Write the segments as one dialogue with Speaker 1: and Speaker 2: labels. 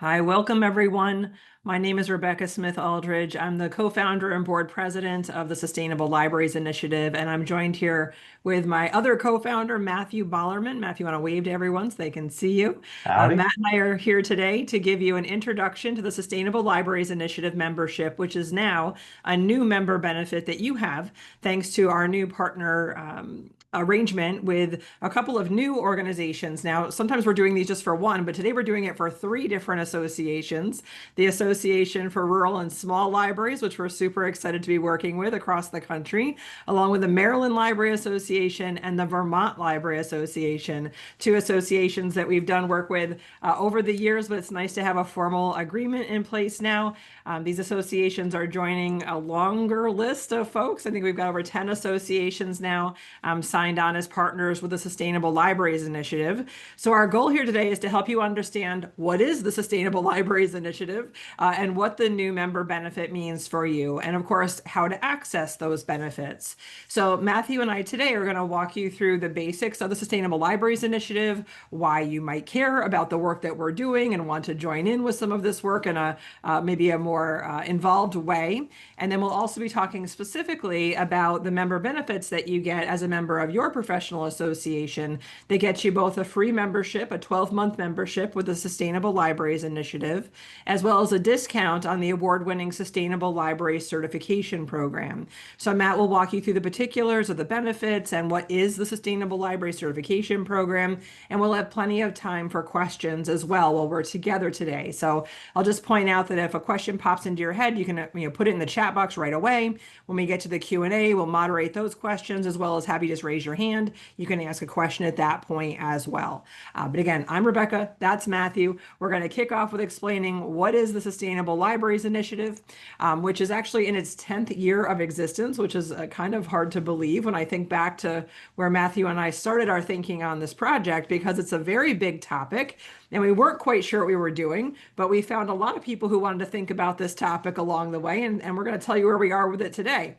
Speaker 1: Hi, welcome everyone. My name is Rebekkah Smith Aldrich. I'm the co-founder and board president of the Sustainable Libraries Initiative, and I'm joined here with my other co-founder, Matthew Bollerman. Matthew, you want to wave to everyone so they can see you?
Speaker 2: Howdy.
Speaker 1: Matt and I are here today to give you an introduction to the Sustainable Libraries Initiative membership, which is now a new member benefit that you have thanks to our new partner arrangement with a couple of new organizations. Now, sometimes we're doing these just for one, but today we're doing it for three different associations. The Association for Rural and Small Libraries, which we're super excited to be working with across the country, along with the Maryland Library Association and the Vermont Library Association, two associations that we've done work with over the years, but it's nice to have a formal agreement in place now. These associations are joining a longer list of folks. I think we've got over 10 associations now signed on as partners with the Sustainable Libraries Initiative. So our goal here today is to help you understand what is the Sustainable Libraries Initiative and what the new member benefit means for you, and of course, how to access those benefits. So Matthew and I today are going to walk you through the basics of the Sustainable Libraries Initiative, why you might care about the work that we're doing and want to join in with some of this work in a maybe a more involved way. And then we'll also be talking specifically about the member benefits that you get as a member of your professional association. They get you both a free membership, a 12-month membership with the Sustainable Libraries Initiative, as well as a discount on the award-winning Sustainable Library Certification Program. So Matt will walk you through the particulars of the benefits and what is the Sustainable Library Certification Program, and we'll have plenty of time for questions as well while we're together today. So I'll just point out that if a question pops into your head, you can put it in the chat box right away. When we get to the Q&A, we'll moderate those questions as well as have you just raise your hand. You can ask a question at that point as well. But again, I'm Rebekkah, that's Matthew. We're going to kick off with explaining what is the Sustainable Libraries Initiative, which is actually in its 10th year of existence, which is kind of hard to believe when I think back to where Matthew and I started our thinking on this project, because it's a very big topic and we weren't quite sure what we were doing, but we found a lot of people who wanted to think about this topic along the way, and we're going to tell you where we are with it today.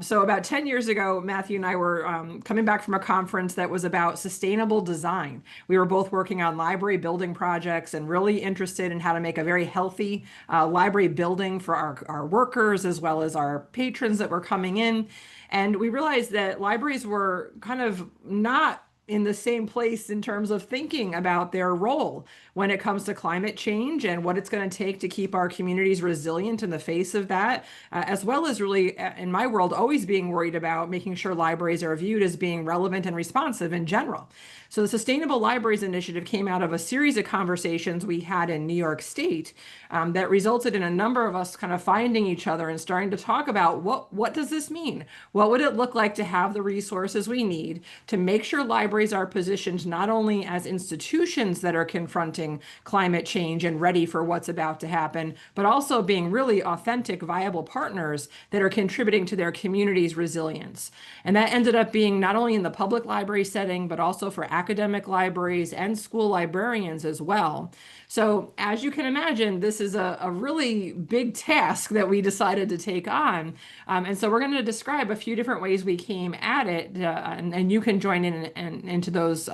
Speaker 1: So about 10 years ago, Matthew and I were coming back from a conference that was about sustainable design. We were both working on library building projects and really interested in how to make a very healthy library building for our workers as well as our patrons that were coming in. And we realized that libraries were kind of not in the same place in terms of thinking about their role when it comes to climate change and what it's going to take to keep our communities resilient in the face of that, as well as really, in my world, always being worried about making sure libraries are viewed as being relevant and responsive in general. So the Sustainable Libraries Initiative came out of a series of conversations we had in New York State that resulted in a number of us kind of finding each other and starting to talk about what does this mean? What would it look like to have the resources we need to make sure libraries are positioned not only as institutions that are confronting climate change and ready for what's about to happen, but also being really authentic, viable partners that are contributing to their community's resilience. And that ended up being not only in the public library setting, but also for academic libraries and school librarians as well. So as you can imagine, this is a really big task that we decided to take on. And so we're going to describe a few different ways we came at it, and you can join in into those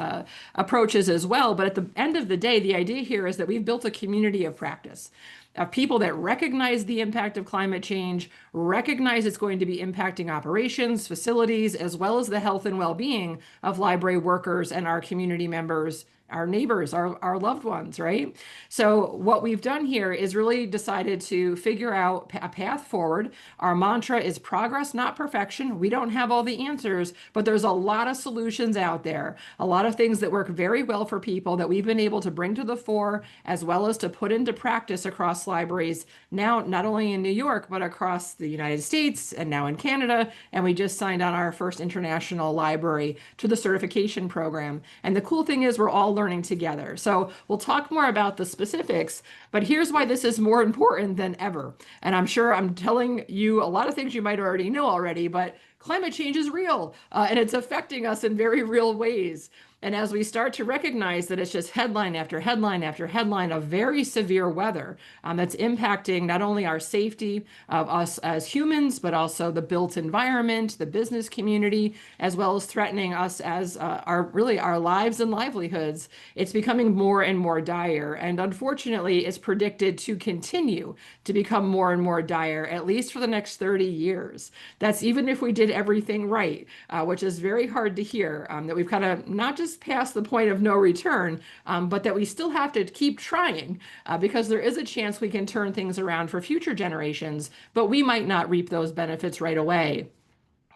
Speaker 1: approaches as well. But at the end of the day, the idea here is that we've built a community of practice of people that recognize the impact of climate change, recognize it's going to be impacting operations, facilities, as well as the health and well-being of library workers and our community members, our neighbors, our loved ones, right? So what we've done here is really decided to figure out a path forward. Our mantra is progress, not perfection. We don't have all the answers, but there's a lot of solutions out there, a lot of things that work very well for people that we've been able to bring to the fore, as well as to put into practice across libraries now, not only in New York, but across the United States and now in Canada. And we just signed on our first international library to the certification program. And the cool thing is we're all learning together. So we'll talk more about the specifics, but here's why this is more important than ever. And I'm sure I'm telling you a lot of things you might already know already, but climate change is real and it's affecting us in very real ways. And as we start to recognize that it's just headline after headline after headline of very severe weather that's impacting not only our safety of us as humans, but also the built environment, the business community, as well as threatening us as our lives and livelihoods, it's becoming more and more dire. And unfortunately, it's predicted to continue to become more and more dire, at least for the next 30 years. That's even if we did everything right, which is very hard to hear, that we've kind of not just past the point of no return, but that we still have to keep trying because there is a chance we can turn things around for future generations, but we might not reap those benefits right away.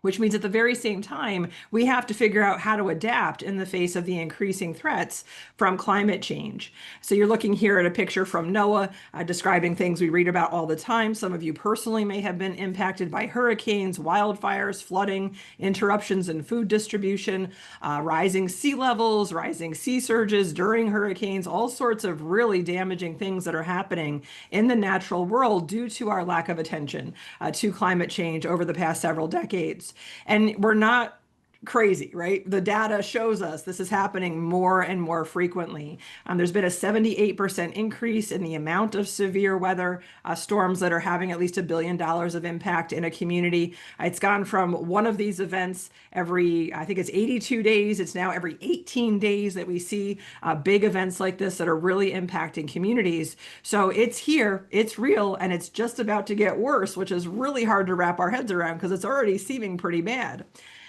Speaker 1: Which means at the very same time, we have to figure out how to adapt in the face of the increasing threats from climate change. So you're looking here at a picture from NOAA describing things we read about all the time. Some of you personally may have been impacted by hurricanes, wildfires, flooding, interruptions in food distribution, rising sea levels, rising sea surges during hurricanes, all sorts of really damaging things that are happening in the natural world due to our lack of attention to climate change over the past several decades. And we're not crazy, right? The data shows us this is happening more and more frequently. There's been a 78% increase in the amount of severe weather storms that are having at least $1 billion of impact in a community. It's gone from one of these events every, I think it's 82 days. It's now every 18 days that we see big events like this that are really impacting communities. So it's here, it's real, and it's just about to get worse, which is really hard to wrap our heads around because it's already seeming pretty bad.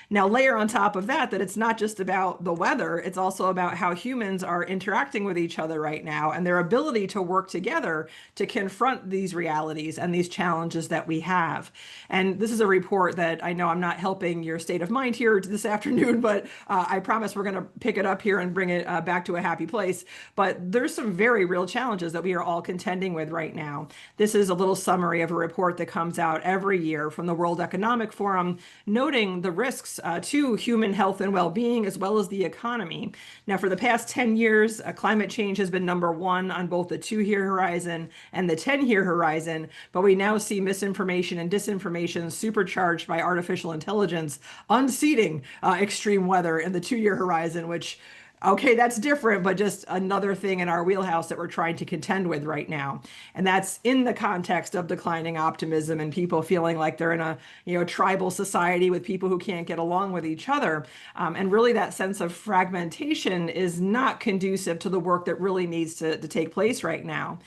Speaker 1: Now, layer on top of that, that it's not just about the weather, it's also about how humans are interacting with each other right now and their ability to work together to confront these realities and these challenges that we have. And this is a report that I know I'm not helping your state of mind here this afternoon, but I promise we're going to pick it up here and bring it back to a happy place. But there's some very real challenges that we are all contending with right now. This is a little summary of a report that comes out every year from the World Economic Forum, noting the risks to human health and well-being, as well as the economy. Now, for the past 10 years, climate change has been number one on both the 2-year horizon and the 10-year horizon, but we now see misinformation and disinformation supercharged by artificial intelligence unseating extreme weather in the 2-year horizon, which okay, that's different, but just another thing in our wheelhouse that we're trying to contend with right now. And that's in the context of declining optimism and people feeling like they're in a tribal society with people who can't get along with each other. And really that sense of fragmentation is not conducive to the work that really needs to take place right now.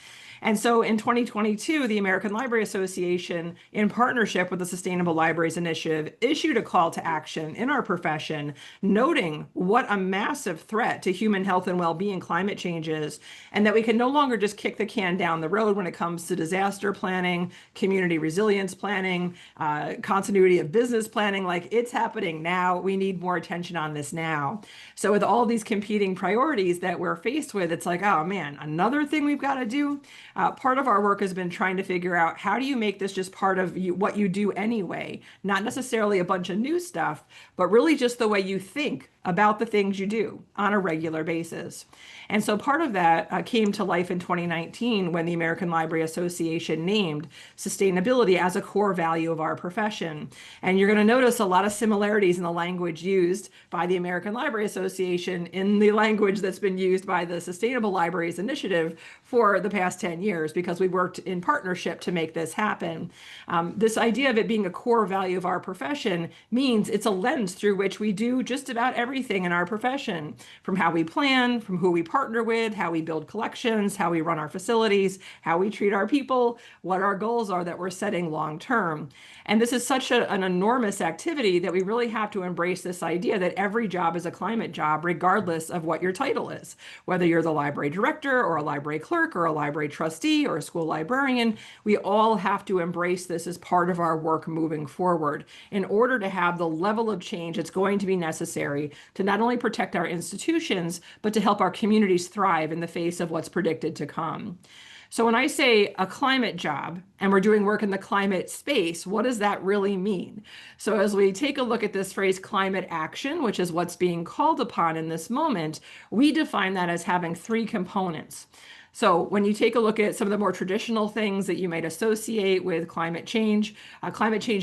Speaker 1: And so in 2022, the American Library Association, in partnership with the Sustainable Libraries Initiative, issued a call to action in our profession, noting what a massive threat to human health and well-being climate change is, and that we can no longer just kick the can down the road when it comes to disaster planning, community resilience planning, continuity of business planning. Like, it's happening now. We need more attention on this now. So with all these competing priorities that we're faced with, it's like, oh man, another thing we've got to do. Part of our work has been trying to figure out how do you make this just part of what you do anyway, not necessarily a bunch of new stuff, but really just the way you think about the things you do on a regular basis. And so part of that came to life in 2019 when the American Library Association named sustainability as a core value of our profession. And you're going to notice a lot of similarities in the language used by the American Library Association in the language that's been used by the Sustainable Libraries Initiative for the past 10 years, because we worked in partnership to make this happen. This idea of it being a core value of our profession means it's a lens through which we do just about everything in our profession, from how we plan, from who we partner with, how we build collections, how we run our facilities, how we treat our people, what our goals are that we're setting long term. And this is such an enormous activity that we really have to embrace this idea that every job is a climate job, regardless of what your title is. Whether you're the library director or a library clerk or a library trustee or a school librarian, we all have to embrace this as part of our work moving forward in order to have the level of change that's going to be necessary to not only protect our institutions, but to help our communities thrive in the face of what's predicted to come. So when I say a climate job and we're doing work in the climate space, what does that really mean? So as we take a look at this phrase climate action, which is what's being called upon in this moment, we define that as having 3 components. So when you take a look at some of the more traditional things that you might associate with climate change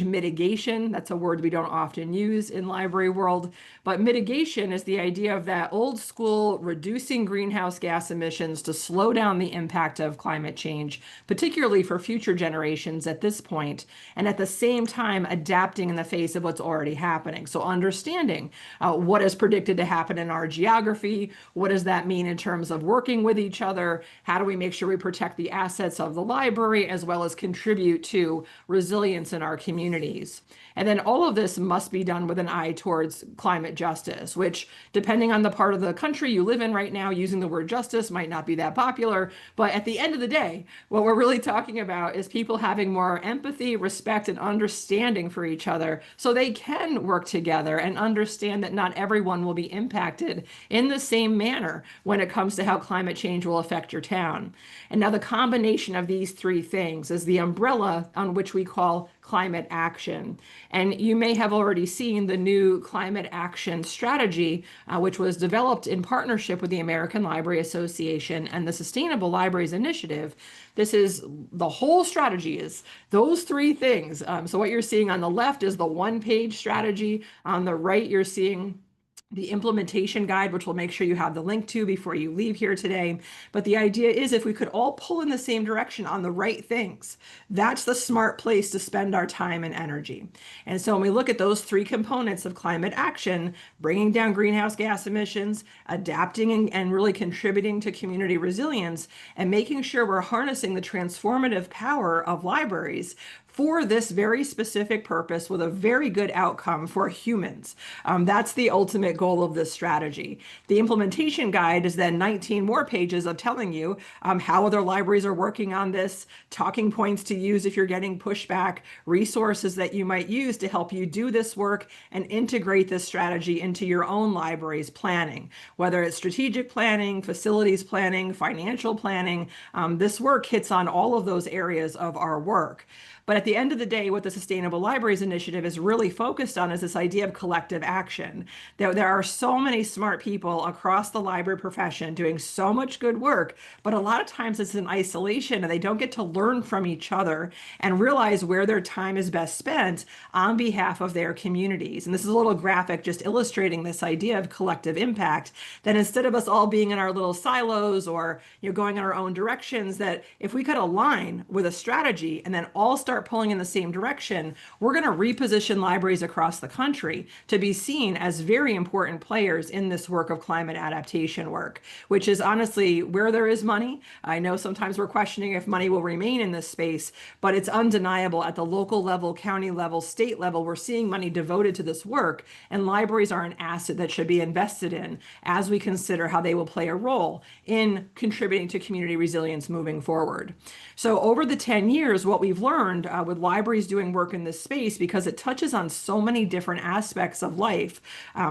Speaker 1: mitigation, that's a word we don't often use in library world, but mitigation is the idea of that old school reducing greenhouse gas emissions to slow down the impact of climate change, particularly for future generations at this point, and at the same time adapting in the face of what's already happening. So understanding what is predicted to happen in our geography, what does that mean in terms of working with each other, how do we make sure we protect the assets of the library as well as contribute to resilience in our communities. And then all of this must be done with an eye towards climate justice, which, depending on the part of the country you live in right now, using the word justice might not be that popular. But at the end of the day, what we're really talking about is people having more empathy, respect, and understanding for each other so they can work together and understand that not everyone will be impacted in the same manner when it comes to how climate change will affect your town. And now the combination of these three things is the umbrella on which we call climate action. And you may have already seen the new climate action strategy, which was developed in partnership with the American Library Association and the Sustainable Libraries Initiative. This is the whole strategy is those three things. So what you're seeing on the left is the one-page strategy. On the right, you're seeing the implementation guide, which we'll make sure you have the link to before you leave here today. But the idea is if we could all pull in the same direction on the right things, that's the smart place to spend our time and energy. And so when we look at those three components of climate action, bringing down greenhouse gas emissions, adapting and really contributing to community resilience, and making sure we're harnessing the transformative power of libraries for this very specific purpose with a very good outcome for humans. That's the ultimate goal of this strategy. The implementation guide is then 19 more pages of telling you how other libraries are working on this, talking points to use if you're getting pushback, resources that you might use to help you do this work and integrate this strategy into your own library's planning. Whether it's strategic planning, facilities planning, financial planning, this work hits on all of those areas of our work. But at the end of the day, what the Sustainable Libraries Initiative is really focused on is this idea of collective action. There are so many smart people across the library profession doing so much good work, but a lot of times it's in isolation and they don't get to learn from each other and realize where their time is best spent on behalf of their communities. And this is a little graphic just illustrating this idea of collective impact, that instead of us all being in our little silos or going in our own directions, that if we could align with a strategy and then all start pulling in the same direction, we're going to reposition libraries across the country to be seen as very important players in this work of climate adaptation work, which is honestly where there is money. I know sometimes we're questioning if money will remain in this space, but it's undeniable at the local level, county level, state level, we're seeing money devoted to this work, and libraries are an asset that should be invested in as we consider how they will play a role in contributing to community resilience moving forward. So over the 10 years, what we've learned with libraries doing work in this space, because it touches on so many different aspects of life,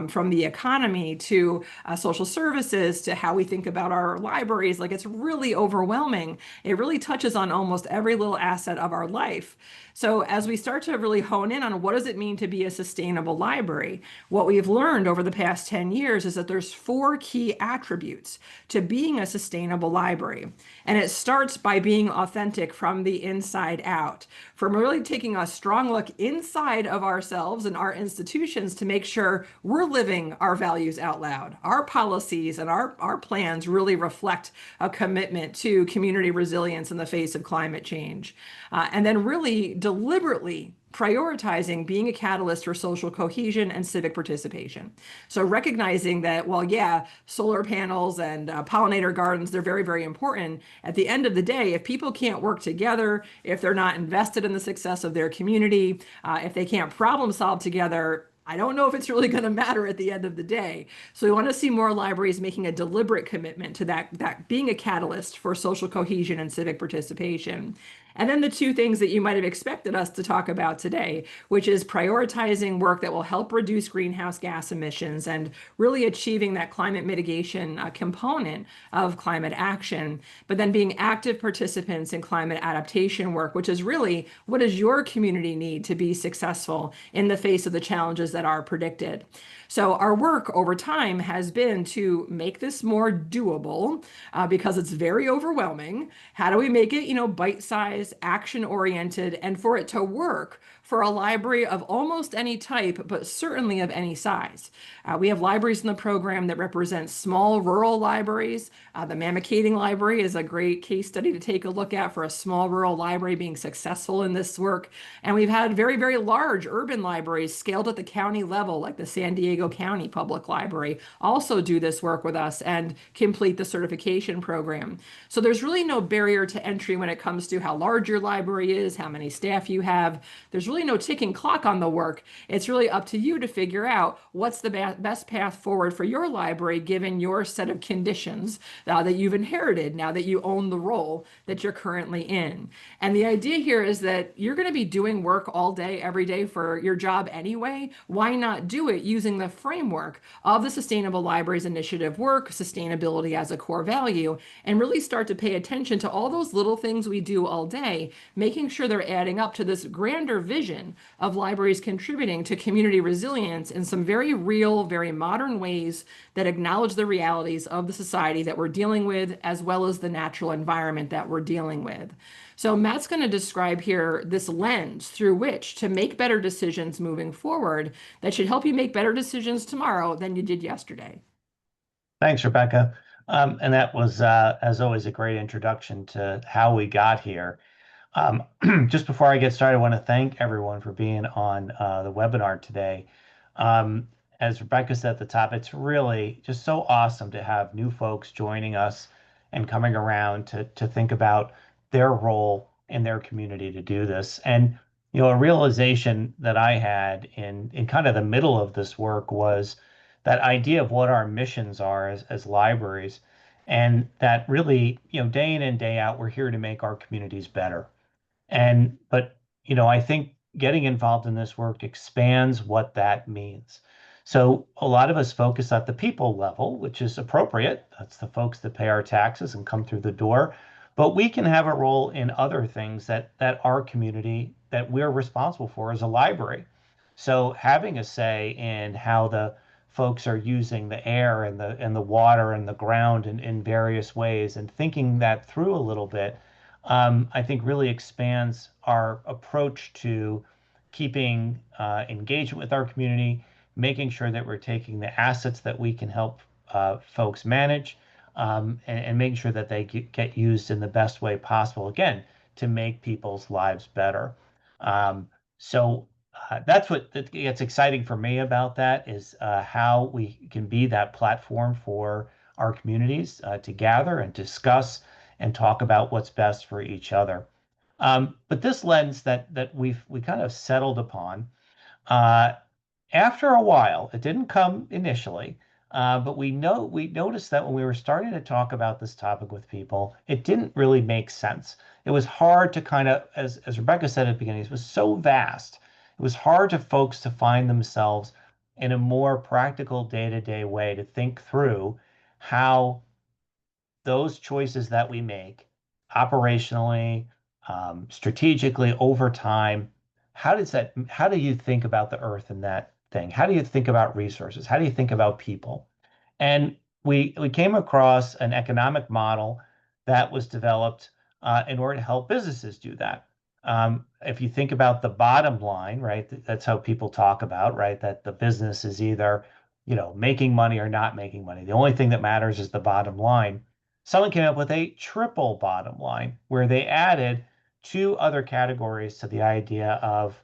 Speaker 1: from the economy to social services to how we think about our libraries. Like, it's really overwhelming. It really touches on almost every little asset of our life. So as we start to really hone in on what does it mean to be a sustainable library, what we've learned over the past 10 years is that there's 4 key attributes to being a sustainable library. And it starts by being authentic from the inside out, from really taking a strong look inside of ourselves and our institutions to make sure we're living our values out loud. Our policies and our plans really reflect a commitment to community resilience in the face of climate change. And then really deliberately prioritizing being a catalyst for social cohesion and civic participation. So recognizing that, well, yeah, solar panels and pollinator gardens, they're very, very important. At the end of the day, if people can't work together, if they're not invested in the success of their community, if they can't problem solve together, I don't know if it's really going to matter at the end of the day. So we want to see more libraries making a deliberate commitment to that being a catalyst for social cohesion and civic participation. And then the 2 things that you might have expected us to talk about today, which is prioritizing work that will help reduce greenhouse gas emissions and really achieving that climate mitigation component of climate action, but then being active participants in climate adaptation work, which is really what does your community need to be successful in the face of the challenges that are predicted. So our work over time has been to make this more doable because it's very overwhelming. How do we make it, bite-sized, action-oriented, and for it to work for a library of almost any type, but certainly of any size? We have libraries in the program that represent small rural libraries. The Mamakating Library is a great case study to take a look at for a small rural library being successful in this work. And we've had very, very large urban libraries scaled at the county level, like the San Diego County Public Library, also do this work with us and complete the certification program. So there's really no barrier to entry when it comes to how large your library is, how many staff you have. There's really no ticking clock on the work. It's really up to you to figure out what's the best path forward for your library given your set of conditions that you've inherited now that you own the role that you're currently in. And the idea here is that you're going to be doing work all day, every day for your job anyway. Why not do it using the framework of the Sustainable Libraries Initiative work, sustainability as a core value, and really start to pay attention to all those little things we do all day, making sure they're adding up to this grander vision of libraries contributing to community resilience in some very real, very modern ways that acknowledge the realities of the society that we're dealing with, as well as the natural environment that we're dealing with. So Matt's going to describe here this lens through which to make better decisions moving forward that should help you make better decisions tomorrow than you did yesterday.
Speaker 2: Thanks, Rebecca. And that was, as always, a great introduction to how we got here. Just before I get started, I want to thank everyone for being on the webinar today. As Rebecca said at the top, it's really just so awesome to have new folks joining us and coming around to think about their role in their community to do this. And a realization that I had in kind of the middle of this work was that idea of what our missions are as libraries, and that really, day in and day out, we're here to make our communities better. But I think getting involved in this work expands what that means. So a lot of us focus at the people level, which is appropriate. That's the folks that pay our taxes and come through the door. But we can have a role in other things that our community, that we're responsible for as a library. So having a say in how the folks are using the air and the water and the ground in various ways, and thinking that through a little bit, I think really expands our approach to keeping engagement with our community, making sure that we're taking the assets that we can help folks manage, and making sure that they get used in the best way possible, again, to make people's lives better. So that's what gets exciting for me about that, is how we can be that platform for our communities to gather and discuss and talk about what's best for each other. But this lens that we kind of settled upon, uh, after a while, it didn't come initially, but we noticed that when we were starting to talk about this topic with people, it didn't really make sense. It was hard to kind of, as Rebecca said at the beginning, it was so vast. It was hard to folks to find themselves in a more practical day-to-day way to think through how those choices that we make operationally, strategically over time, how do you think about the earth in that thing? How do you think about resources? How do you think about people? And we came across an economic model that was developed in order to help businesses do that. If you think about the bottom line, right, that's how people talk about, right, that the business is either, making money or not making money. The only thing that matters is the bottom line. Someone came up with a triple bottom line where they added two other categories to the idea of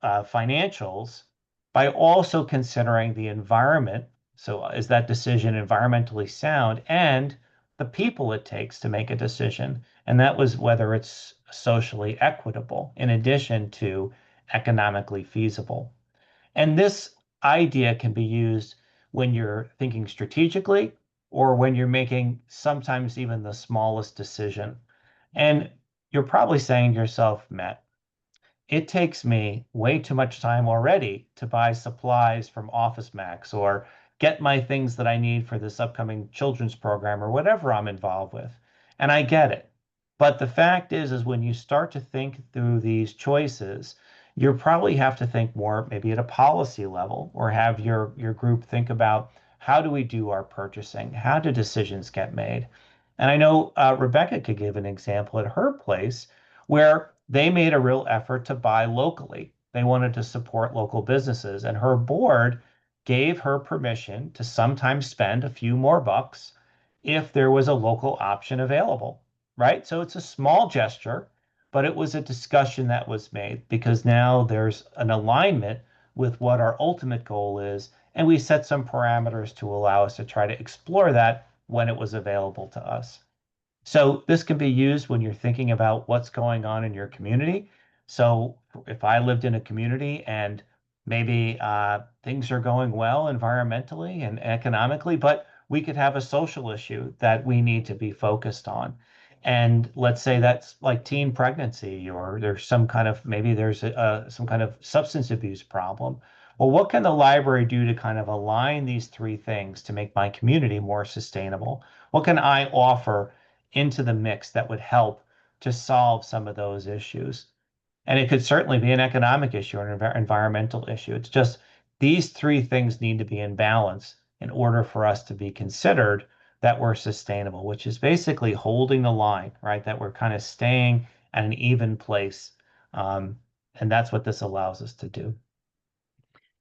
Speaker 2: financials by also considering the environment. So, is that decision environmentally sound, and the people it takes to make a decision? And that was whether it's socially equitable in addition to economically feasible. And this idea can be used when you're thinking strategically or when you're making sometimes even the smallest decision. And you're probably saying to yourself, Matt, it takes me way too much time already to buy supplies from Office Max or get my things that I need for this upcoming children's program or whatever I'm involved with. And I get it. But the fact is when you start to think through these choices, you probably have to think more maybe at a policy level, or have your group think about, how do we do our purchasing? How do decisions get made? And I know Rebekkah could give an example at her place where they made a real effort to buy locally. They wanted to support local businesses, and her board gave her permission to sometimes spend a few more bucks if there was a local option available, right? So it's a small gesture, but it was a discussion that was made, because now there's an alignment with what our ultimate goal is, and we set some parameters to allow us to try to explore that when it was available to us. So this can be used when you're thinking about what's going on in your community. So if I lived in a community and maybe things are going well environmentally and economically, but we could have a social issue that we need to be focused on. And let's say that's like teen pregnancy, or there's some kind of, maybe there's some kind of substance abuse problem. Well, what can the library do to kind of align these three things to make my community more sustainable? What can I offer into the mix that would help to solve some of those issues? And it could certainly be an economic issue or an environmental issue. It's just these three things need to be in balance in order for us to be considered that we're sustainable, which is basically holding the line, right? That we're kind of staying at an even place. Um, and that's what this allows us to do.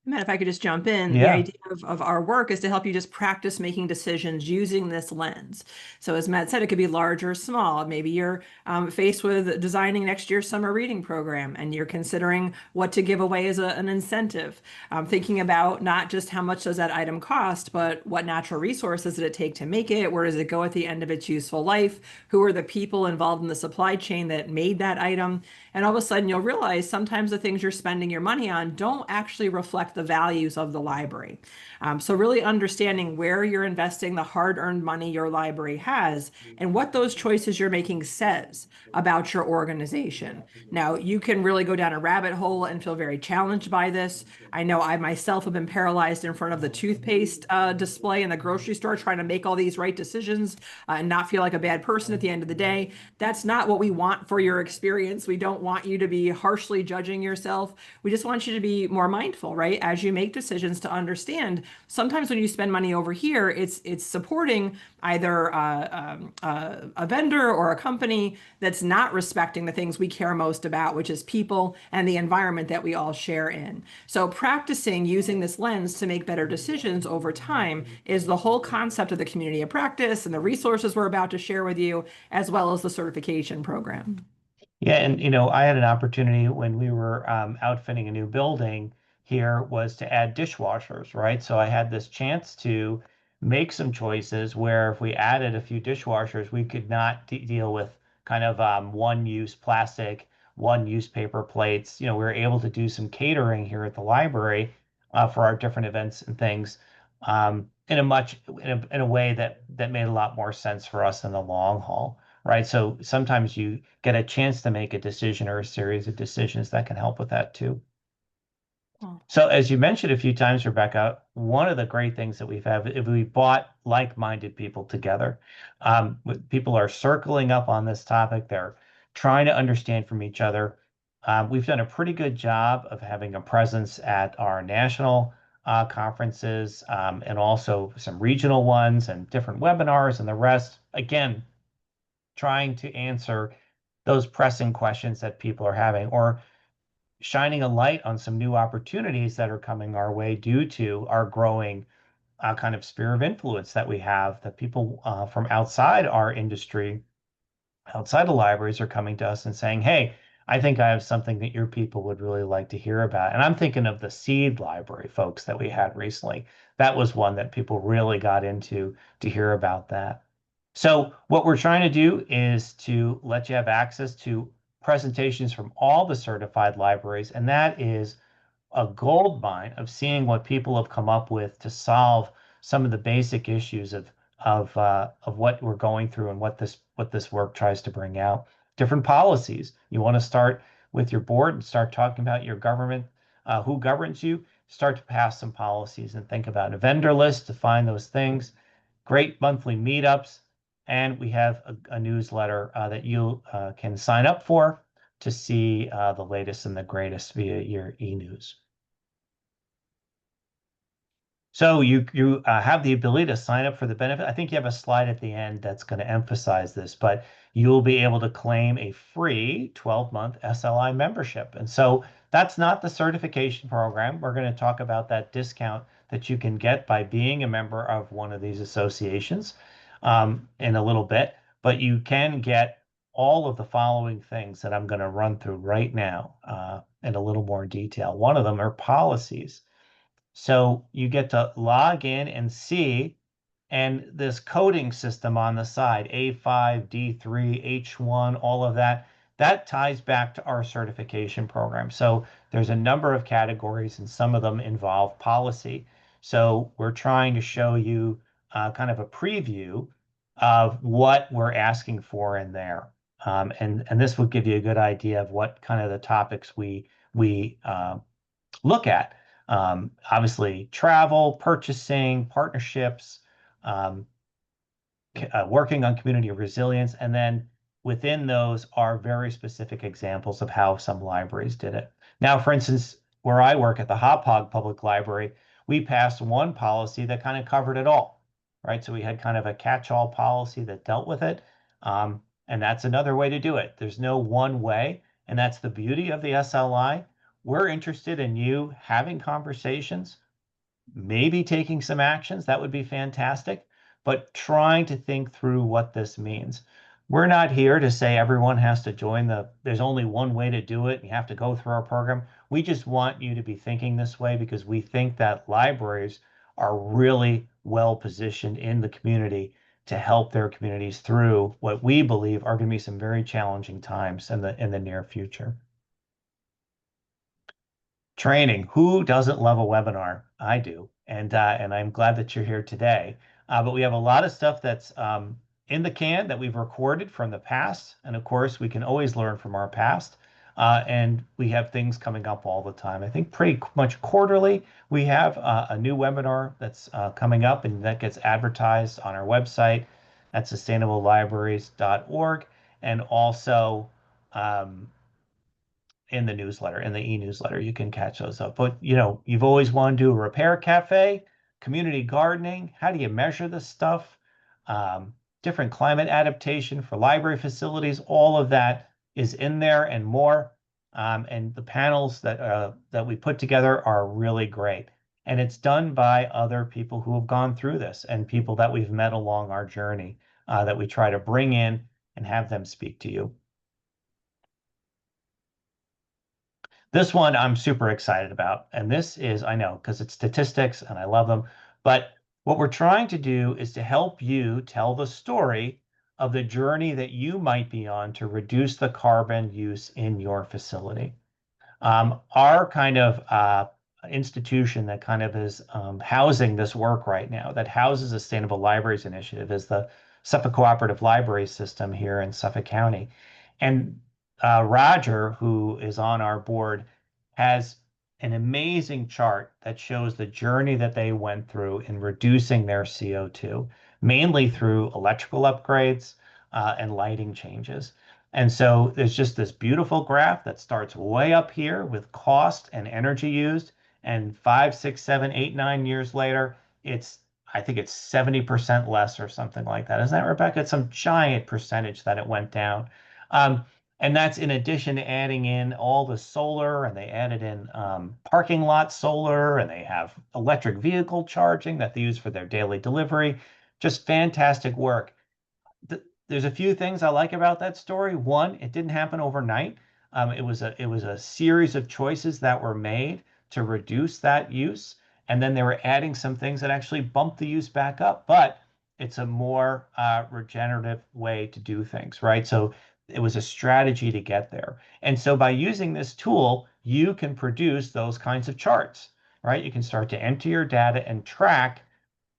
Speaker 1: Matt, if I could just jump in, the
Speaker 2: Yeah.
Speaker 1: idea of our work is to help you just practice making decisions using this lens. So as Matt said, it could be large or small. Maybe you're faced with designing next year's summer reading program and you're considering what to give away as an incentive. Thinking about not just how much does that item cost, but what natural resources did it take to make it? Where does it go at the end of its useful life? Who are the people involved in the supply chain that made that item? And all of a sudden, you'll realize sometimes the things you're spending your money on don't actually reflect the values of the library. So, really understanding where you're investing the hard earned money your library has and what those choices you're making says about your organization. Now, you can really go down a rabbit hole and feel very challenged by this. I know I myself have been paralyzed in front of the toothpaste display in the grocery store trying to make all these right decisions and not feel like a bad person at the end of the day. That's not what we want for your experience. We don't want you to be harshly judging yourself. We just want you to be more mindful, right? As you make decisions, to understand sometimes when you spend money over here, it's supporting either a vendor or a company that's not respecting the things we care most about, which is people and the environment that we all share in. So practicing using this lens to make better decisions over time is the whole concept of the community of practice and the resources we're about to share with you, as well as the certification program.
Speaker 2: Yeah, and I had an opportunity when we were outfitting a new building here, was to add dishwashers, right? So I had this chance to make some choices where if we added a few dishwashers, we could not deal with kind of one-use plastic, one-use paper plates. We were able to do some catering here at the library for our different events and things in a way that made a lot more sense for us in the long haul, right? So sometimes you get a chance to make a decision or a series of decisions that can help with that too.
Speaker 1: Oh.
Speaker 2: So as you mentioned a few times, Rebekkah, one of the great things that we've had, if we brought like-minded people together, people are circling up on this topic. They're trying to understand from each other. We've done a pretty good job of having a presence at our national conferences, and also some regional ones and different webinars and the rest. Again, trying to answer those pressing questions that people are having, or shining a light on some new opportunities that are coming our way due to our growing kind of sphere of influence that we have, that people from outside our industry, outside of libraries, are coming to us and saying, hey, I think I have something that your people would really like to hear about. And I'm thinking of the seed library folks that we had recently. That was one that people really got into, to hear about that. So what we're trying to do is to let you have access to presentations from all the certified libraries, and that is a gold mine of seeing what people have come up with to solve some of the basic issues of what we're going through, and what this work tries to bring out. Different policies. You want to start with your board and start talking about your government, who governs you. Start to pass some policies and think about a vendor list to find those things. Great monthly meetups, and we have a newsletter that you can sign up for to see the latest and the greatest via your e-news. So you have the ability to sign up for the benefit. I think you have a slide at the end that's going to emphasize this, but you'll be able to claim a free 12-month SLI membership. And so that's not the certification program. We're going to talk about that discount that you can get by being a member of one of these associations in a little bit. But you can get all of the following things that I'm going to run through right now in a little more detail. One of them are policies. So you get to log in and see, and this coding system on the side, A5, D3, H1, all of that, that ties back to our certification program. So there's a number of categories, and some of them involve policy. So we're trying to show you kind of a preview of what we're asking for in there. And this will give you a good idea of what kind of the topics we look at. Obviously, travel, purchasing, partnerships, um, working on community resilience, and then within those are very specific examples of how some libraries did it. Now, for instance, where I work at the Hauppauge Public Library, we passed one policy that kind of covered it all, right? So we had kind of a catch-all policy that dealt with it. And that's another way to do it. There's no one way, and that's the beauty of the SLI. We're interested in you having conversations, maybe taking some actions. That would be fantastic, but trying to think through what this means. We're not here to say everyone has to join there's only one way to do it. You have to go through our program. We just want you to be thinking this way because we think that libraries are really well positioned in the community to help their communities through what we believe are going to be some very challenging times in the near future. Training. Who doesn't love a webinar? I do, and I'm glad that you're here today. But we have a lot of stuff that's in the can that we've recorded from the past, and of course, we can always learn from our past. And we have things coming up all the time. I think pretty much quarterly, we have a new webinar that's coming up, and that gets advertised on our website at sustainablelibraries.org, and also in the newsletter, in the e-newsletter, you can catch those up. But you've always wanted to do a repair cafe, community gardening. How do you measure this stuff? Um, Different climate adaptation for library facilities. All of that is in there and more. And the panels that we put together are really great. And it's done by other people who have gone through this and people that we've met along our journey that we try to bring in and have them speak to you. This one I'm super excited about. And this is, I know, because it's statistics and I love them. But what we're trying to do is to help you tell the story of the journey that you might be on to reduce the carbon use in your facility. Our kind of institution that kind of is housing this work right now, that houses a Sustainable Libraries Initiative, is the Suffolk Cooperative Library System here in Suffolk County. And Roger, who is on our board, has an amazing chart that shows the journey that they went through in reducing their CO2, mainly through electrical upgrades and lighting changes. And so there's just this beautiful graph that starts way up here with cost and energy used. And 5, 6, 7, 8, 9 years later, I think it's 70% less or something like that. Isn't that, Rebecca? It's some giant percentage that it went down. And that's in addition to adding in all the solar, and they added in parking lot solar, and they have electric vehicle charging that they use for their daily delivery. Just fantastic work. There's a few things I like about that story. One, it didn't happen overnight. It was a series of choices that were made to reduce that use, and then they were adding some things that actually bumped the use back up. But it's a more regenerative way to do things, right? So it was a strategy to get there. And so by using this tool, you can produce those kinds of charts, right? You can start to enter your data and track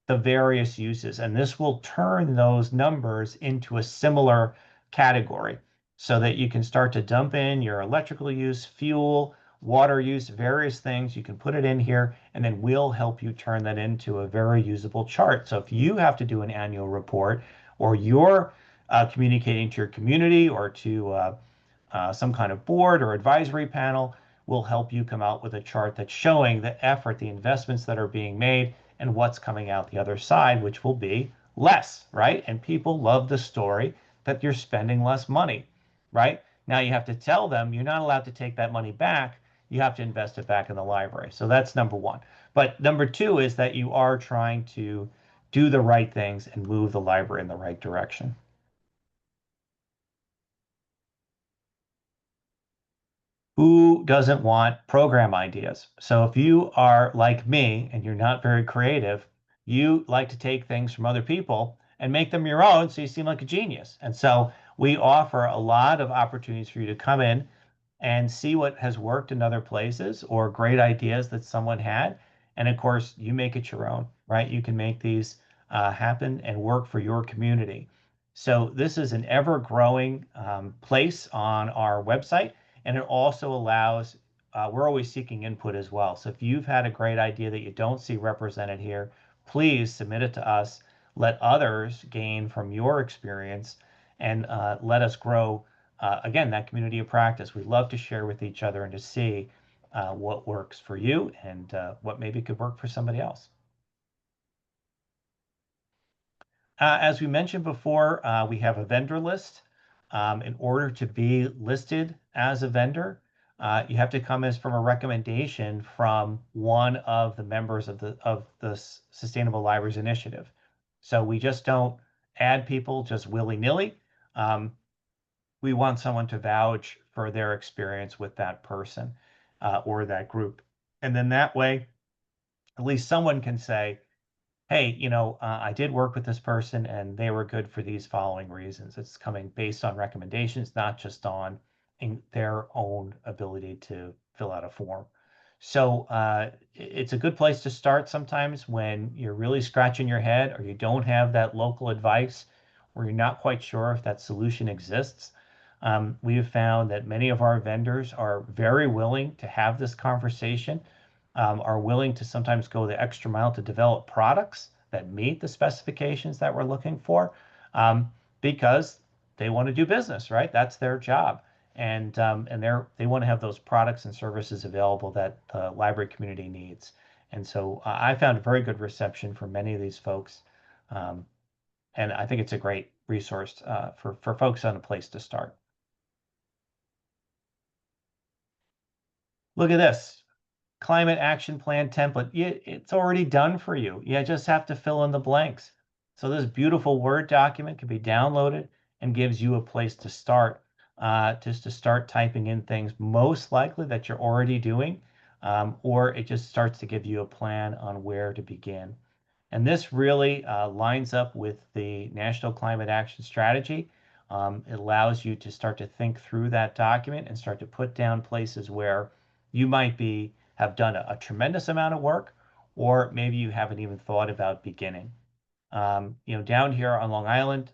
Speaker 2: the various uses. And this will turn those numbers into a similar category so that you can start to dump in your electrical use, fuel, water use, various things. You can put it in here, and then we'll help you turn that into a very usable chart. So if you have to do an annual report, or you're communicating to your community or to some kind of board or advisory panel will help you come out with a chart that's showing the effort, the investments that are being made, and what's coming out the other side, which will be less, right? And people love the story that you're spending less money, right? Now you have to tell them you're not allowed to take that money back. You have to invest it back in the library. So that's number one. But number two is that you are trying to do the right things and move the library in the right direction. Who doesn't want program ideas? So if you are like me and you're not very creative, you like to take things from other people and make them your own so you seem like a genius. And so we offer a lot of opportunities for you to come in and see what has worked in other places or great ideas that someone had. And of course, you make it your own, right? You can make these happen and work for your community. So this is an ever-growing place on our website, and it also allows, we're always seeking input as well. So if you've had a great idea that you don't see represented here, please submit it to us. Let others gain from your experience and let us grow again, that community of practice. We love to share with each other and to see what works for you and what maybe could work for somebody else. As we mentioned before, we have a vendor list. In order to be listed as a vendor, you have to come as from a recommendation from one of the members of the Sustainable Libraries Initiative. So we just don't add people just willy-nilly. We want someone to vouch for their experience with that person or that group. And then that way, at least someone can say, hey, I did work with this person and they were good for these following reasons. It's coming based on recommendations, not just on their own ability to fill out a form. So it's a good place to start sometimes when you're really scratching your head or you don't have that local advice or you're not quite sure if that solution exists. We have found that many of our vendors are very willing to have this conversation, are willing to sometimes go the extra mile to develop products that meet the specifications that we're looking for, because they want to do business, right? That's their job. And they want to have those products and services available that the library community needs. And so I found a very good reception from many of these folks. And I think it's a great resource for folks on a place to start. Look at this climate action plan template. It's already done for you. You just have to fill in the blanks. So this beautiful Word document can be downloaded and gives you a place to start, just to start typing in things most likely that you're already doing, or it just starts to give you a plan on where to begin. And this really lines up with the National Climate Action Strategy. It allows you to start to think through that document and start to put down places where you might have done a tremendous amount of work, or maybe you haven't even thought about beginning. Down here on Long Island,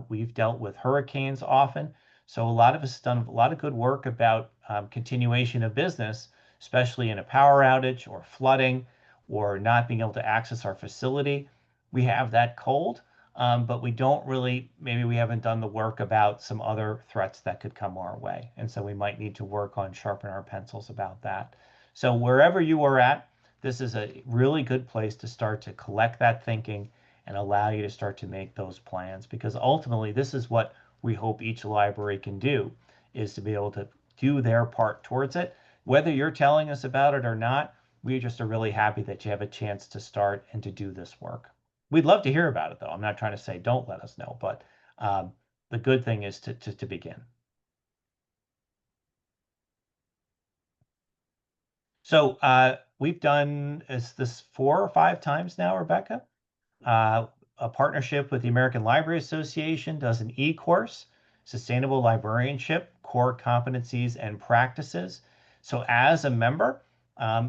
Speaker 2: we've dealt with hurricanes often. So a lot of us have done a lot of good work about continuation of business, especially in a power outage or flooding or not being able to access our facility. We have that cold, but we don't really, maybe we haven't done the work about some other threats that could come our way. And so we might need to work on sharpen our pencils about that. So wherever you are at, this is a really good place to start to collect that thinking and allow you to start to make those plans, because ultimately this is what we hope each library can do, is to be able to do their part towards it. Whether you're telling us about it or not, we just are really happy that you have a chance to start and to do this work. We'd love to hear about it, though. I'm not trying to say don't let us know, but the good thing is to begin. So we've done this 4 or 5 times now, Rebekkah. A partnership with the American Library Association does an e-course, Sustainable Librarianship, Core Competencies and Practices. So as a member,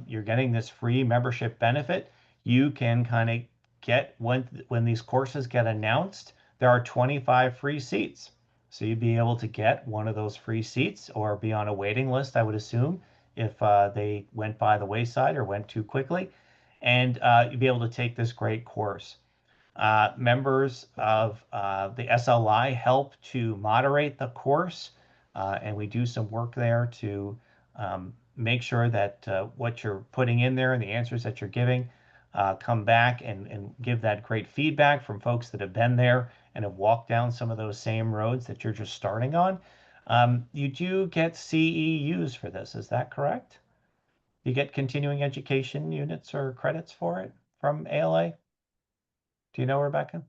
Speaker 2: you're getting this free membership benefit. You can kind of get, when these courses get announced, there are 25 free seats. So you'd be able to get one of those free seats or be on a waiting list, I would assume, if they went by the wayside or went too quickly. And you'd be able to take this great course. Members of the SLI help to moderate the course. and we do some work there to make sure that what you're putting in there and the answers that you're giving come back and give that great feedback from folks that have been there and have walked down some of those same roads that you're just starting on. You do get CEUs for this, is that correct? You get continuing education units or credits for it from ALA? Do you know, Rebecca?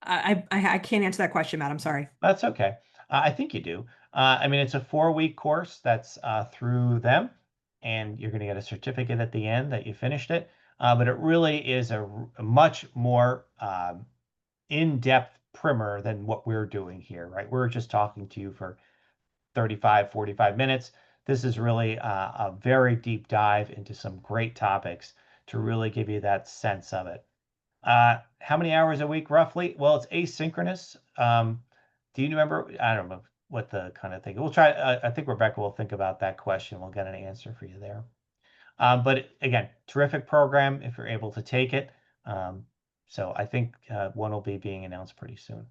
Speaker 1: I can't answer that question, Matt. I'm sorry.
Speaker 2: That's okay. I think you do. I mean, it's a 4-week course that's through them, and you're going to get a certificate at the end that you finished it. But it really is a much more in-depth primer than what we're doing here, right? We're just talking to you for 35, 45 minutes. This is really a very deep dive into some great topics to really give you that sense of it. How many hours a week roughly? Well, it's asynchronous. Do you remember? I don't know what the kind of thing. We'll try. I think Rebekkah will think about that question. We'll get an answer for you there. But again, terrific program if you're able to take it. So I think one will be being announced pretty soon.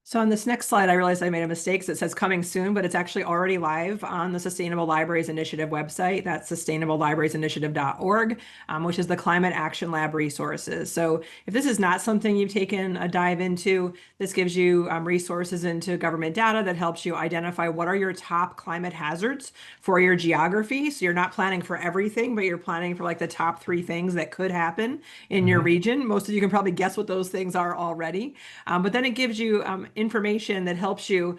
Speaker 1: So on this next slide, I realized I made a mistake. So it says coming soon, but it's actually already live on the Sustainable Libraries Initiative website. That's sustainablelibrariesinitiative.org, which is the Climate Action Lab resources. So if this is not something you've taken a dive into, this gives you resources into government data that helps you identify what are your top climate hazards for your geography. So you're not planning for everything, but you're planning for like the top 3 things that could happen in your region. Most of you can probably guess what those things are already. But then it gives you information that helps you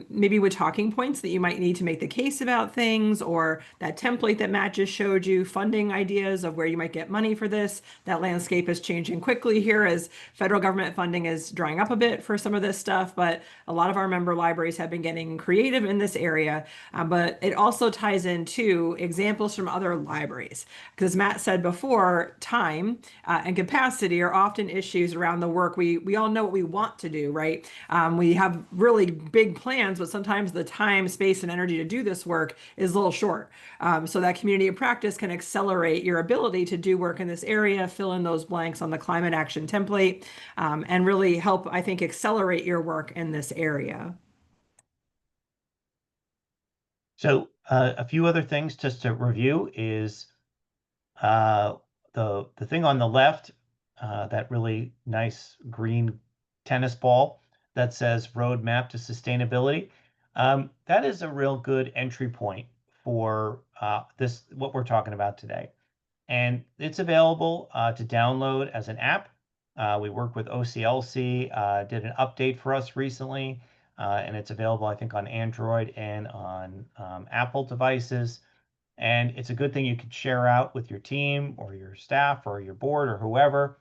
Speaker 1: maybe with talking points that you might need to make the case about things, or that template that Matt just showed you, funding ideas of where you might get money for this. That landscape is changing quickly here as federal government funding is drying up a bit for some of this stuff, but a lot of our member libraries have been getting creative in this area. But it also ties into examples from other libraries. Because as Matt said before, time and capacity are often issues around the work. We all know what we want to do, right? We have really big plans, but sometimes the time, space, and energy to do this work is a little short. So that community of practice can accelerate your ability to do work in this area, fill in those blanks on the climate action template, and really help, I think, accelerate your work in this area.
Speaker 2: So a few other things just to review is uh, the thing on the left, that really nice green tennis ball that says Roadmap to Sustainability. That is a real good entry point for this what we're talking about today. And it's available to download as an app. We work with OCLC, did an update for us recently, and it's available, I think, on Android and on Apple devices. And it's a good thing you could share out with your team or your staff or your board or whoever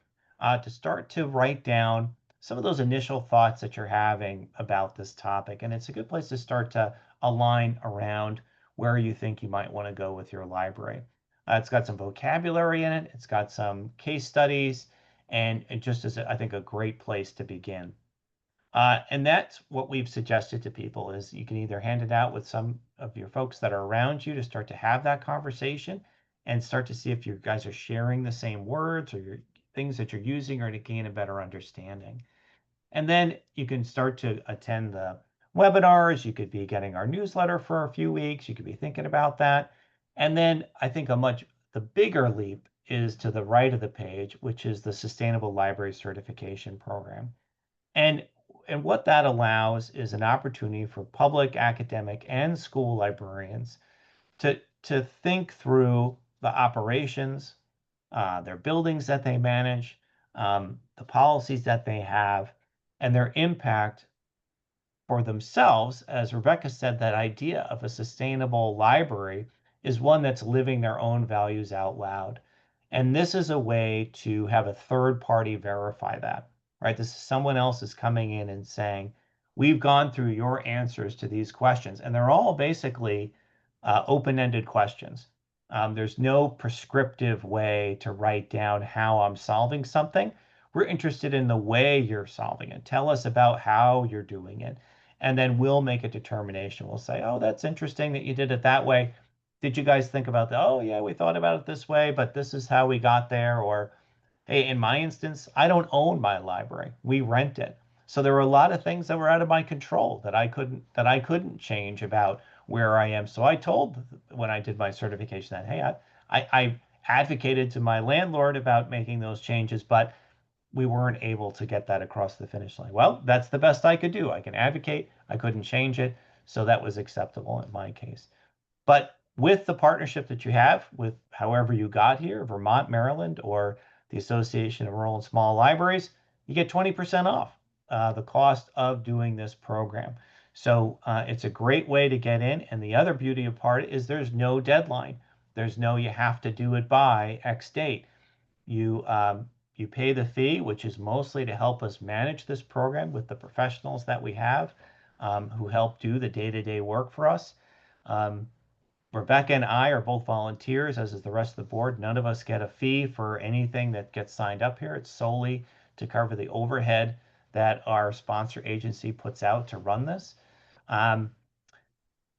Speaker 2: to start to write down some of those initial thoughts that you're having about this topic. And it's a good place to start to align around where you think you might want to go with your library. It's got some vocabulary in it. It's got some case studies, and it just is, I think, a great place to begin. And that's what we've suggested to people is you can either hand it out with some of your folks that are around you to start to have that conversation and start to see if you guys are sharing the same words or your things that you're using or to gain a better understanding. And then you can start to attend the webinars. You could be getting our newsletter for a few weeks. You could be thinking about that. And then I think the bigger leap is to the right of the page, which is the Sustainable Library Certification Program. And what that allows is an opportunity for public, academic, and school librarians to think through the operations, their buildings that they manage, the policies that they have, and their impact for themselves. As Rebekkah said, that idea of a sustainable library is one that's living their own values out loud. And this is a way to have a third party verify that, right? This is someone else is coming in and saying, we've gone through your answers to these questions. And they're all basically open-ended questions. There's no prescriptive way to write down how I'm solving something. We're interested in the way you're solving it. Tell us about how you're doing it. And then we'll make a determination. We'll say, oh, that's interesting that you did it that way. Did you guys think about that? Oh, yeah, we thought about it this way, but this is how we got there. Or, hey, in my instance, I don't own my library. We rent it. So there were a lot of things that were out of my control that I couldn't change about where I am. So I told when I did my certification that, hey, I advocated to my landlord about making those changes, but we weren't able to get that across the finish line. Well, that's the best I could do. I can advocate. I couldn't change it. So that was acceptable in my case. But with the partnership that you have with however you got here, Vermont, Maryland, or the Association of Rural and Small Libraries, you get 20% off the cost of doing this program. So it's a great way to get in. And the other beauty of part is there's no deadline. There's no you have to do it by X date. You pay the fee, which is mostly to help us manage this program with the professionals that we have who help do the day-to-day work for us. Um, Rebekkah and I are both volunteers, as is the rest of the board. None of us get a fee for anything that gets signed up here. It's solely to cover the overhead that our sponsor agency puts out to run this. Um,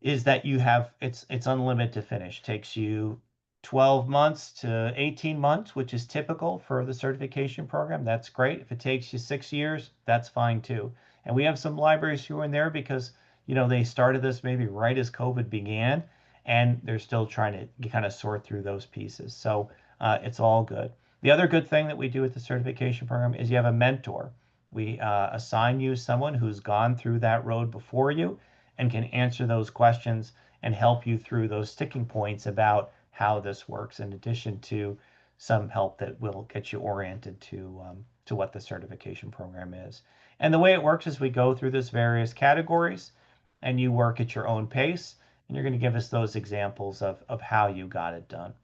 Speaker 2: is that you have it's unlimited to finish. Takes you 12 months to 18 months, which is typical for the certification program. That's great. If it takes you 6 years, that's fine too. And we have some libraries who are in there because, they started this maybe right as COVID began, and they're still trying to kind of sort through those pieces. So it's all good. The other good thing that we do with the certification program is you have a mentor. We assign you someone who's gone through that road before you and can answer those questions and help you through those sticking points about how this works, in addition to some help that will get you oriented to what the certification program is. And the way it works is we go through this various categories and you work at your own pace, and you're going to give us those examples of how you got it done.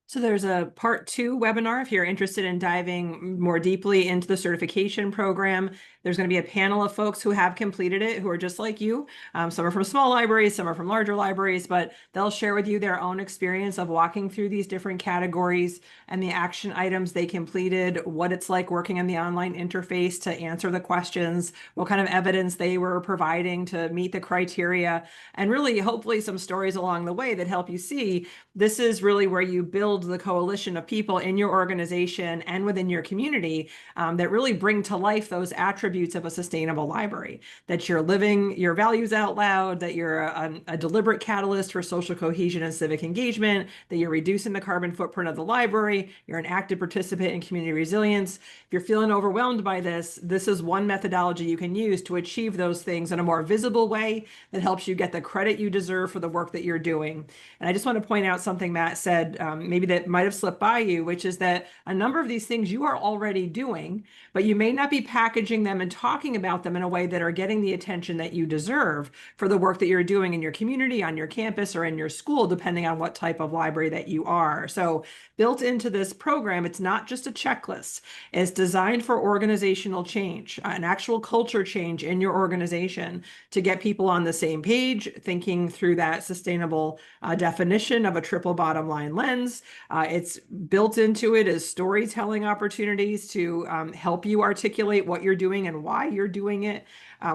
Speaker 1: So there's a part 2 webinar if you're interested in diving more deeply into the certification program. There's going to be a panel of folks who have completed it, who are just like you. Some are from small libraries, some are from larger libraries, but they'll share with you their own experience of walking through these different categories and the action items they completed, what it's like working on the online interface to answer the questions, what kind of evidence they were providing to meet the criteria, and really hopefully some stories along the way that help you see this is really where you build the coalition of people in your organization and within your community that really bring to life those attributes of a sustainable library, that you're living your values out loud, that you're a deliberate catalyst for social cohesion and civic engagement, that you're reducing the carbon footprint of the library, you're an active participant in community resilience. If you're feeling overwhelmed by this is one methodology you can use to achieve those things in a more visible way that helps you get the credit you deserve for the work that you're doing. And I just want to point out something Matt said, maybe that might have slipped by you, which is that a number of these things you are already doing, but you may not be packaging them and talking about them in a way that are getting the attention that you deserve for the work that you're doing in your community, on your campus, or in your school, depending on what type of library that you are. So built into this program, it's not just a checklist. It's designed for organizational change, an actual culture change in your organization to get people on the same page, thinking through that sustainable definition of a triple bottom line lens. It's built into it as storytelling opportunities to help you articulate what you're doing and why you're doing it.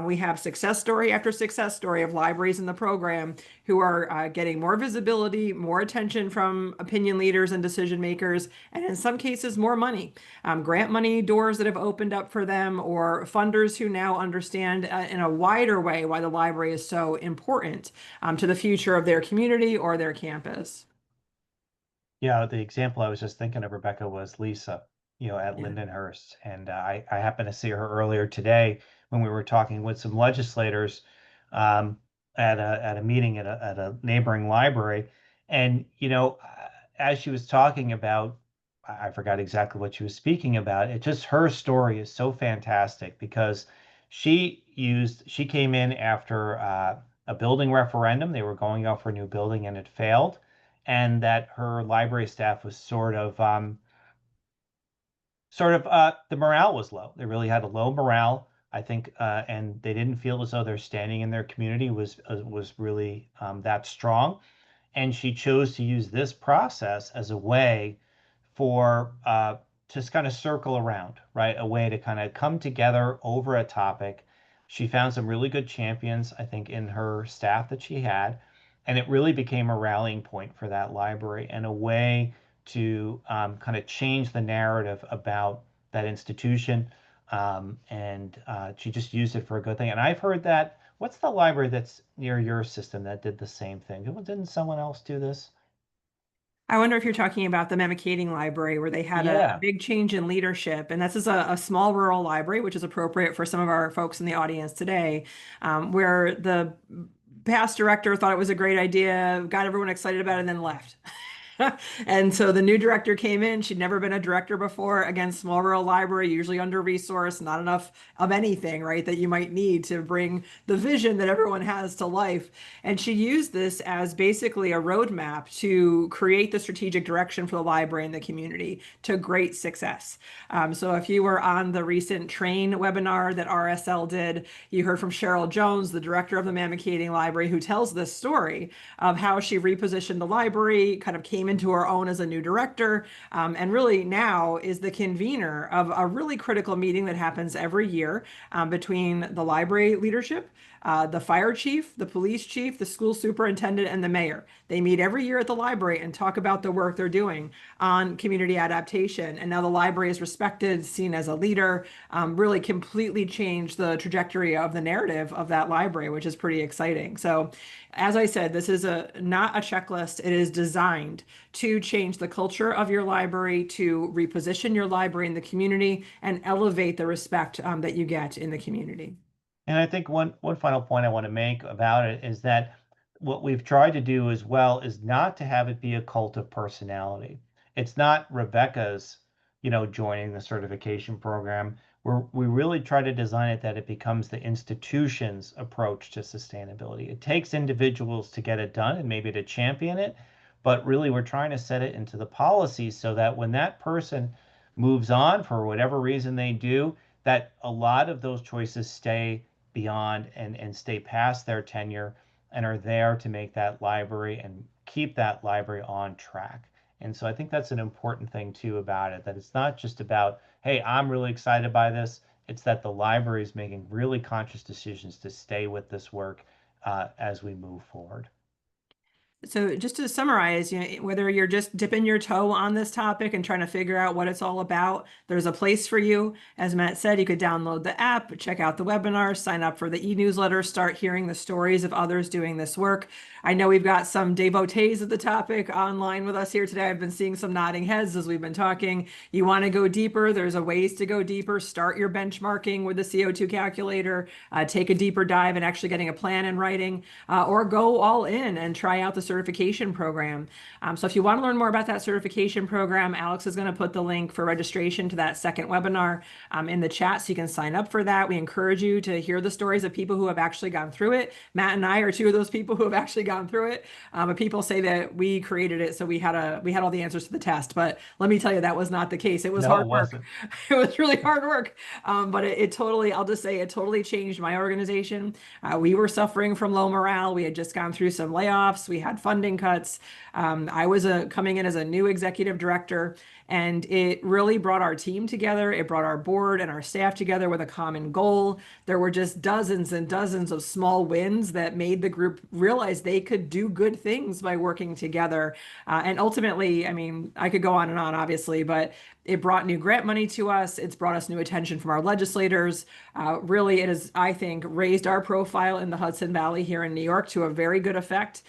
Speaker 1: We have success story after success story of libraries in the program who are getting more visibility, more attention from opinion leaders and decision makers, and in some cases, more money. Grant money doors that have opened up for them, or funders who now understand in a wider way why the library is so important to the future of their community or their campus.
Speaker 2: Yeah, the example I was just thinking of, Rebekkah, was Lisa, at
Speaker 1: Yeah.
Speaker 2: Lindenhurst. And I happened to see her earlier today when we were talking with some legislators um, at a meeting at a neighboring library. And, as she was talking about, I forgot exactly what she was speaking about. It just her story is so fantastic because she came in after a building referendum. They were going out for a new building and it failed, and that her library staff was the morale was low. They really had a low morale, I think, and they didn't feel as though their standing in their community was really that strong. And she chose to use this process as a way for just kind of circle around, right? A way to kind of come together over a topic. She found some really good champions, I think, in her staff that she had, and it really became a rallying point for that library and a way to kind of change the narrative about that institution. and she just used it for a good thing. And I've heard that. What's the library that's near your system that did the same thing? Didn't someone else do this?
Speaker 1: I wonder if you're talking about the Memicating Library, where they had a
Speaker 2: Yeah.
Speaker 1: big change in leadership. And this is a small rural library, which is appropriate for some of our folks in the audience today, where the past director thought it was a great idea, got everyone excited about it, and then left. And so the new director came in. She'd never been a director before. Again, small rural library, usually under resourced, not enough of anything, right, that you might need to bring the vision that everyone has to life. And she used this as basically a roadmap to create the strategic direction for the library and the community to great success. So if you were on the recent train webinar that RSL did, you heard from Cheryl Jones, the director of the Mamicating Library, who tells this story of how she repositioned the library, kind of came into her own as a new director, and really now is the convener of a really critical meeting that happens every year between the library leadership, the fire chief, the police chief, the school superintendent, and the mayor. They meet every year at the library and talk about the work they're doing on community adaptation. And now the library is respected, seen as a leader, really completely changed the trajectory of the narrative of that library, which is pretty exciting. So, as I said, this is not a checklist. It is designed to change the culture of your library, to reposition your library in the community, and elevate the respect that you get in the community.
Speaker 2: And I think one final point I want to make about it is that what we've tried to do as well is not to have it be a cult of personality. It's not Rebekkah's, joining the certification program. We really try to design it that it becomes the institution's approach to sustainability. It takes individuals to get it done and maybe to champion it, but really we're trying to set it into the policy so that when that person moves on for whatever reason they do, that a lot of those choices stay beyond and stay past their tenure and are there to make that library and keep that library on track. And so I think that's an important thing too about it, that it's not just about, hey, I'm really excited by this. It's that the library is making really conscious decisions to stay with this work as we move forward.
Speaker 1: So just to summarize, whether you're just dipping your toe on this topic and trying to figure out what it's all about, there's a place for you. As Matt said, you could download the app, check out the webinar, sign up for the e-newsletter, start hearing the stories of others doing this work. I know we've got some devotees of the topic online with us here today. I've been seeing some nodding heads as we've been talking. You want to go deeper, there's a ways to go deeper. Start your benchmarking with the CO2 calculator, take a deeper dive and actually getting a plan in writing, or go all in and try out the certification program. So if you want to learn more about that certification program, Alex is going to put the link for registration to that second webinar in the chat so you can sign up for that. We encourage you to hear the stories of people who have actually gone through it. Matt and I are two of those people who have actually gone through it. But people say that we created it, so we had all the answers to the test. But let me tell you, that was not the case. It was
Speaker 2: No, it
Speaker 1: hard work.
Speaker 2: wasn't.
Speaker 1: It was really hard work. But it totally, I'll just say, it totally changed my organization. We were suffering from low morale. We had just gone through some layoffs. We had funding cuts. I was coming in as a new executive director, and it really brought our team together. It brought our board and our staff together with a common goal. There were just dozens and dozens of small wins that made the group realize they could do good things by working together. And ultimately, I mean, I could go on and on, obviously, but it brought new grant money to us. It's brought us new attention from our legislators. Really, it has, I think, raised our profile in the Hudson Valley here in New York to a very good effect.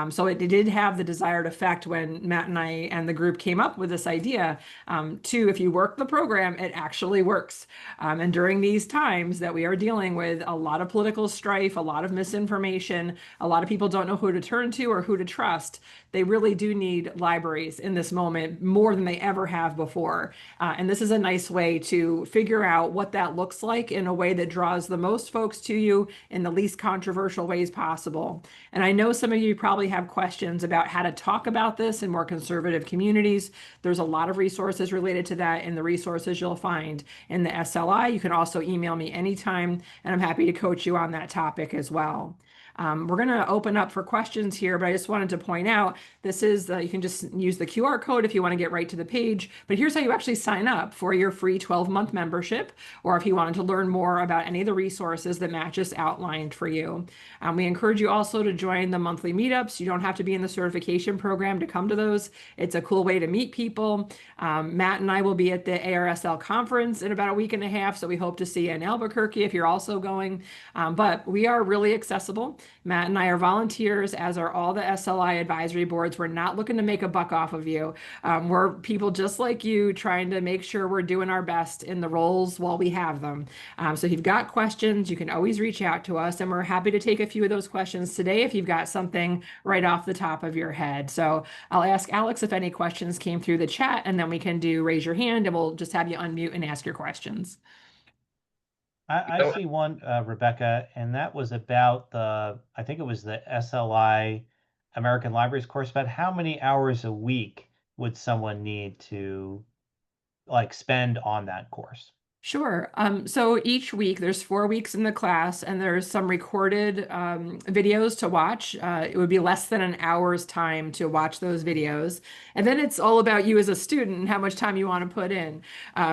Speaker 1: So it did have the desired effect when Matt and I and the group came up with this idea if you work the program, it actually works. And during these times that we are dealing with a lot of political strife, a lot of misinformation, a lot of people don't know who to turn to or who to trust, they really do need libraries in this moment more than they ever have before. And this is a nice way to figure out what that looks like in a way that draws the most folks to you in the least controversial ways possible. And I know some of you probably have questions about how to talk about this in more conservative communities. There's a lot of resources related to that in the resources you'll find in the SLI. You can also email me anytime, and I'm happy to coach you on that topic as well. We're going to open up for questions here, but I just wanted to point out this is, you can just use the QR code if you want to get right to the page. But here's how you actually sign up for your free 12-month membership, or if you wanted to learn more about any of the resources that Matt just outlined for you. We encourage you also to join the monthly meetups. You don't have to be in the certification program to come to those. It's a cool way to meet people. Matt and I will be at the ARSL conference in about a week and a half, so we hope to see you in Albuquerque if you're also going. But we are really accessible. Matt and I are volunteers, as are all the SLI advisory boards. We're not looking to make a buck off of you. We're people just like you, trying to make sure we're doing our best in the roles while we have them. So if you've got questions, you can always reach out to us, and we're happy to take a few of those questions today if you've got something right off the top of your head. So I'll ask Alex if any questions came through the chat, and then we can do raise your hand, and we'll just have you unmute and ask your questions.
Speaker 2: I see one, Rebecca, and that was about I think it was the SLI American Libraries course, about how many hours a week would someone need to like spend on that course?
Speaker 1: Sure. So each week there's 4 weeks in the class, and there's some recorded videos to watch. It would be less than an hour's time to watch those videos. And then it's all about you as a student and how much time you want to put in.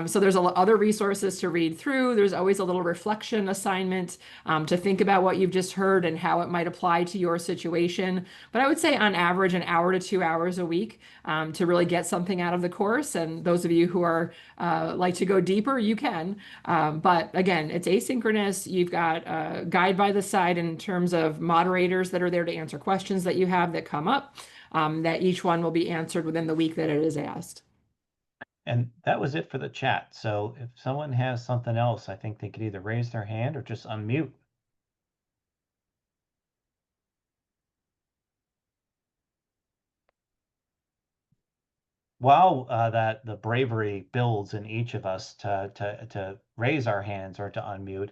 Speaker 1: So there's other resources to read through. There's always a little reflection assignment to think about what you've just heard and how it might apply to your situation. But I would say on average, an hour to 2 hours a week to really get something out of the course. And those of you who are like to go deeper, you can. But again, it's asynchronous. You've got a guide by the side in terms of moderators that are there to answer questions that you have that come up, that each one will be answered within the week that it is asked.
Speaker 2: And that was it for the chat. So if someone has something else, I think they could either raise their hand or just unmute. While that the bravery builds in each of us to raise our hands or to unmute,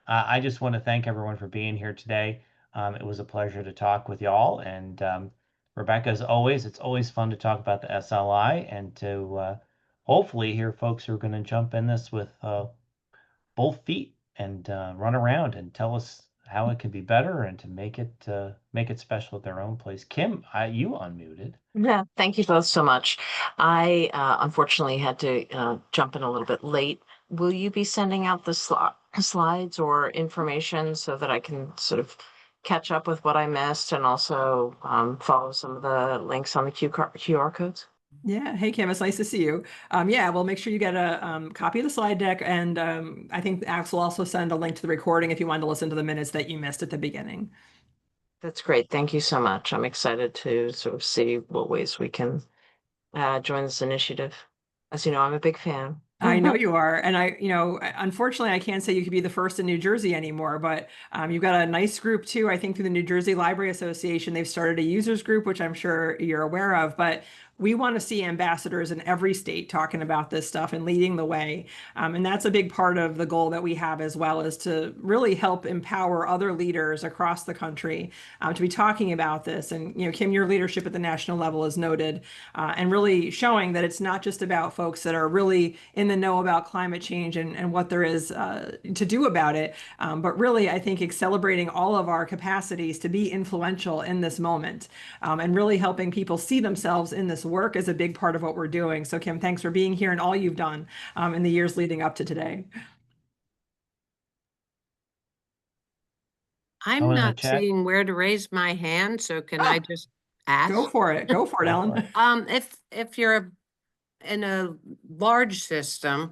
Speaker 2: I just want to thank everyone for being here today. It was a pleasure to talk with y'all. And Rebekkah, as always, it's always fun to talk about the SLI and to hopefully hear folks who are going to jump in this with both feet and run around and tell us how it can be better and to make it special at their own place. Kim, you unmuted.
Speaker 3: Yeah, thank you both so much. I unfortunately had to jump in a little bit late. Will you be sending out the slides or information so that I can sort of catch up with what I missed and also follow some of the links on the QR codes?
Speaker 1: Yeah. Hey, Kim, it's nice to see you. Yeah, we'll make sure you get a copy of the slide deck. And I think Ax will also send a link to the recording if you want to listen to the minutes that you missed at the beginning.
Speaker 3: That's great. Thank you so much. I'm excited to sort of see what ways we can join this initiative. As you know, I'm a big fan.
Speaker 1: I know you are. And unfortunately, I can't say you could be the first in New Jersey anymore, but you've got a nice group too. I think through the New Jersey Library Association, they've started a users group, which I'm sure you're aware of. But we want to see ambassadors in every state talking about this stuff and leading the way. And that's a big part of the goal that we have as well, is to really help empower other leaders across the country to be talking about this. And, Kim, your leadership at the national level is noted, and really showing that it's not just about folks that are really in the know about climate change and what there is to do about it, but really, I think, celebrating all of our capacities to be influential in this moment, and really helping people see themselves in this work is a big part of what we're doing. So Kim, thanks for being here and all you've done in the years leading up to today.
Speaker 4: I'm not seeing where to raise my hand, so can I just ask?
Speaker 1: Go for it. Go for it, Ellen.
Speaker 4: If you're in a large system,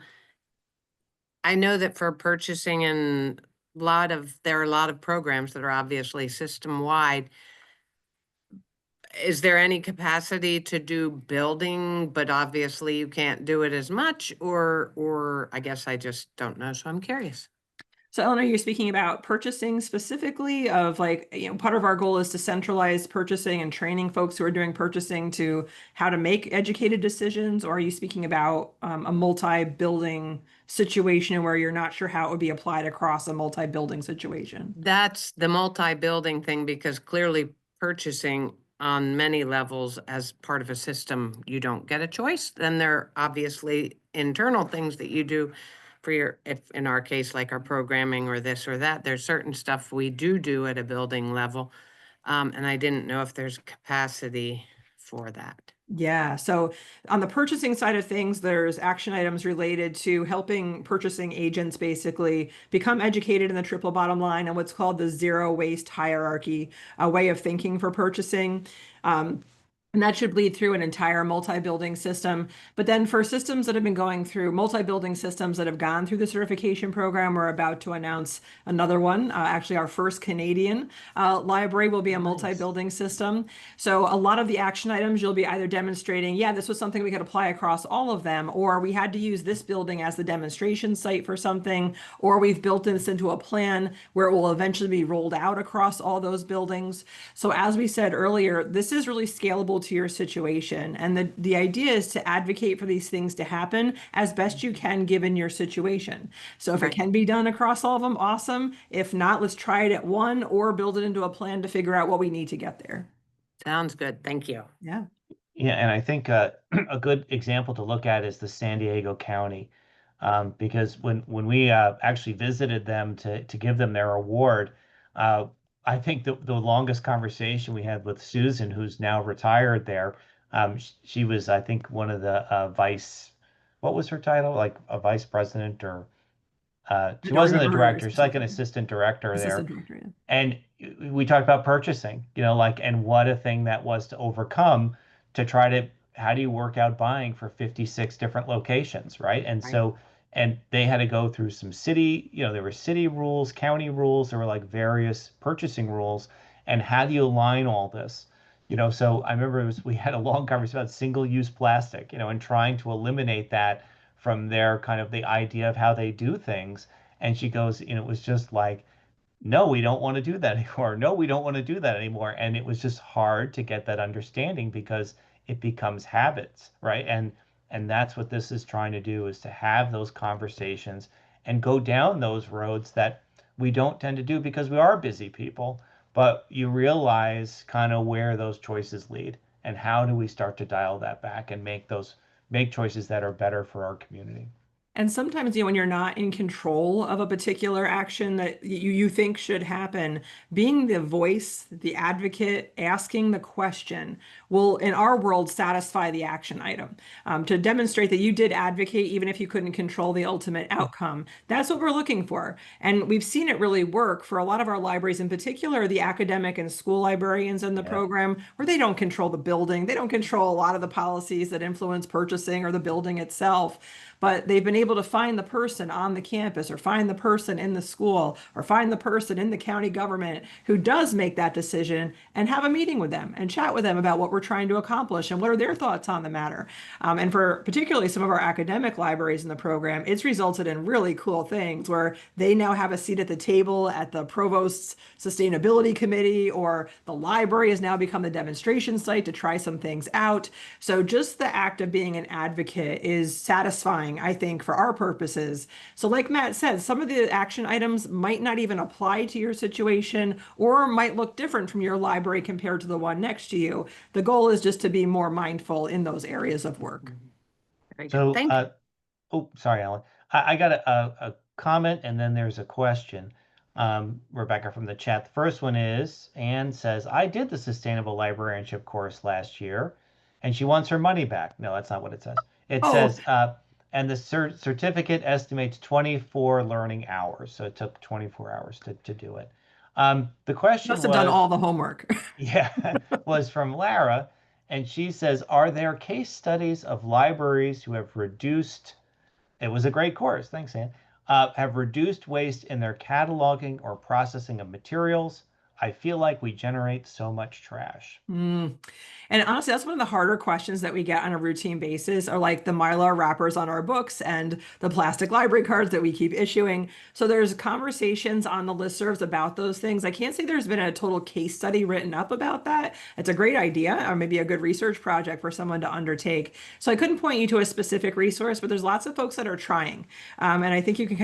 Speaker 4: I know that for purchasing and there are a lot of programs that are obviously system-wide. Is there any capacity to do building, but obviously you can't do it as much, or I guess I just don't know, so I'm curious.
Speaker 1: So Eleanor, you're speaking about purchasing specifically of part of our goal is to centralize purchasing and training folks who are doing purchasing to how to make educated decisions, or are you speaking about a multi-building situation where you're not sure how it would be applied across a multi-building situation?
Speaker 4: That's the multi-building thing, because clearly purchasing on many levels as part of a system, you don't get a choice. Then there are obviously internal things that you do, for if in our case, like our programming or this or that, there's certain stuff we do at a building level. And I didn't know if there's capacity for that.
Speaker 1: Yeah. So on the purchasing side of things, there's action items related to helping purchasing agents basically become educated in the triple bottom line and what's called the zero waste hierarchy, a way of thinking for purchasing. And that should bleed through an entire multi-building system. But then for systems that have been going through multi-building systems that have gone through the certification program, we're about to announce another one. Actually, our first Canadian library will be a multi-building system. So a lot of the action items you'll be either demonstrating, yeah, this was something we could apply across all of them, or we had to use this building as the demonstration site for something, or we've built this into a plan where it will eventually be rolled out across all those buildings. So as we said earlier, this is really scalable to your situation. And the idea is to advocate for these things to happen as best you can given your situation. So if it can be done across all of them, awesome. If not, let's try it at one or build it into a plan to figure out what we need to get there.
Speaker 4: Sounds good. Thank you.
Speaker 1: Yeah.
Speaker 2: Yeah, and I think a good example to look at is the San Diego County, because when we actually visited them to give them their award, I think the longest conversation we had with Susan, who's now retired there, she was, I think, one of the what was her title? Like a vice president or she wasn't a director. She's like an assistant director there.
Speaker 1: Assistant director, yeah.
Speaker 2: And we talked about purchasing, and what a thing that was to overcome to try to, how do you work out buying for 56 different locations, right? And so, and they had to go through some city, there were city rules, county rules, there were like various purchasing rules. And how do you align all this? So I remember we had a long conversation about single-use plastic, and trying to eliminate that from their kind of the idea of how they do things. And she goes, it was just like, no, we don't want to do that anymore. No, we don't want to do that anymore. And it was just hard to get that understanding because it becomes habits, right? And that's what this is trying to do, is to have those conversations and go down those roads that we don't tend to do because we are busy people, but you realize kind of where those choices lead and how do we start to dial that back and make choices that are better for our community.
Speaker 1: And sometimes, when you're not in control of a particular action that you think should happen, being the voice, the advocate, asking the question will, in our world, satisfy the action item. To demonstrate that you did advocate, even if you couldn't control the ultimate outcome. That's what we're looking for. And we've seen it really work for a lot of our libraries, in particular, the academic and school librarians in the program, where they don't control the building. They don't control a lot of the policies that influence purchasing or the building itself. But they've been able to find the person on the campus or find the person in the school or find the person in the county government who does make that decision and have a meeting with them and chat with them about what we're trying to accomplish and what are their thoughts on the matter. And for particularly some of our academic libraries in the program, it's resulted in really cool things where they now have a seat at the table at the provost's sustainability committee, or the library has now become the demonstration site to try some things out. So just the act of being an advocate is satisfying, I think, for our purposes. So like Matt said, some of the action items might not even apply to your situation or might look different from your library compared to the one next to you. The goal is just to be more mindful in those areas of work.
Speaker 4: Very good.
Speaker 2: So,
Speaker 4: Thank you.
Speaker 2: oh, sorry, Alan. I got a comment and then there's a question, Rebecca, from the chat. The first one is, Anne says, I did the Sustainable Librarianship course last year and she wants her money back. No, that's not what it says. It says, and the certificate estimates 24 learning hours. So it took 24 hours to do it. The question
Speaker 1: Must have done all the homework.
Speaker 2: yeah, was from Lara. And she says, are there case studies of libraries who have reduced, it was a great course, thanks, Ann, have reduced waste in their cataloging or processing of materials? I feel like we generate so much trash.
Speaker 1: And honestly, that's one of the harder questions that we get on a routine basis, are like the Mylar wrappers on our books and the plastic library cards that we keep issuing. So there's conversations on the listservs about those things. I can't say there's been a total case study written up about that. It's a great idea, or maybe a good research project for someone to undertake. So I couldn't point you to a specific resource, but there's lots of folks that are trying. And I think you can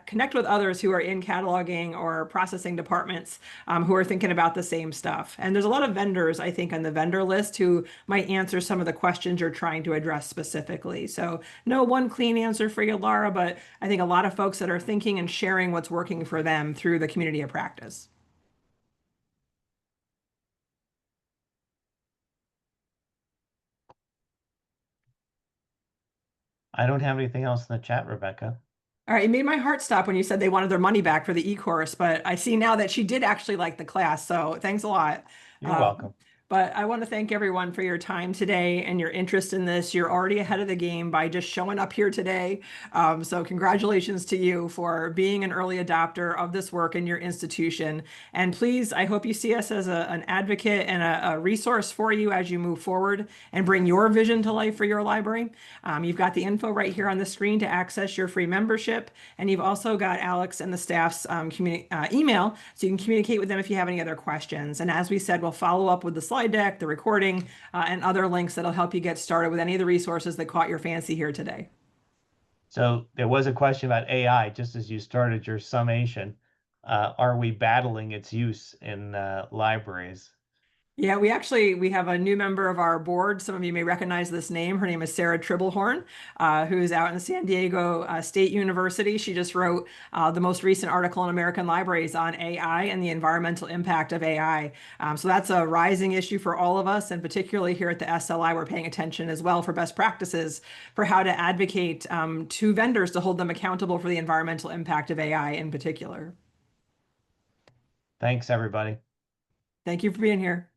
Speaker 1: connect with others who are in cataloging or processing departments who are thinking about the same stuff. And there's a lot of vendors, I think, on the vendor list who might answer some of the questions you're trying to address specifically. So no one clean answer for you, Laura, but I think a lot of folks that are thinking and sharing what's working for them through the community of practice.
Speaker 2: I don't have anything else in the chat, Rebekkah.
Speaker 1: All right, it made my heart stop when you said they wanted their money back for the e-course, but I see now that she did actually like the class, so thanks a lot.
Speaker 2: You're welcome.
Speaker 1: But I want to thank everyone for your time today and your interest in this. You're already ahead of the game by just showing up here today. So congratulations to you for being an early adopter of this work in your institution. And please, I hope you see us as an advocate and a resource for you as you move forward and bring your vision to life for your library. You've got the info right here on the screen to access your free membership. And you've also got Alex and the staff's email, so you can communicate with them if you have any other questions. And as we said, we'll follow up with the slide deck, the recording, and other links that'll help you get started with any of the resources that caught your fancy here today.
Speaker 2: So there was a question about AI, just as you started your summation. Are we battling its use in libraries?
Speaker 1: Yeah, we have a new member of our board. Some of you may recognize this name. Her name is Sarah Tribblehorn, who's out in San Diego State University. She just wrote the most recent article in American Libraries on AI and the environmental impact of AI. So that's a rising issue for all of us, and particularly here at the SLI, we're paying attention as well for best practices for how to advocate to vendors to hold them accountable for the environmental impact of AI in particular.
Speaker 2: Thanks, everybody.
Speaker 1: Thank you for being here.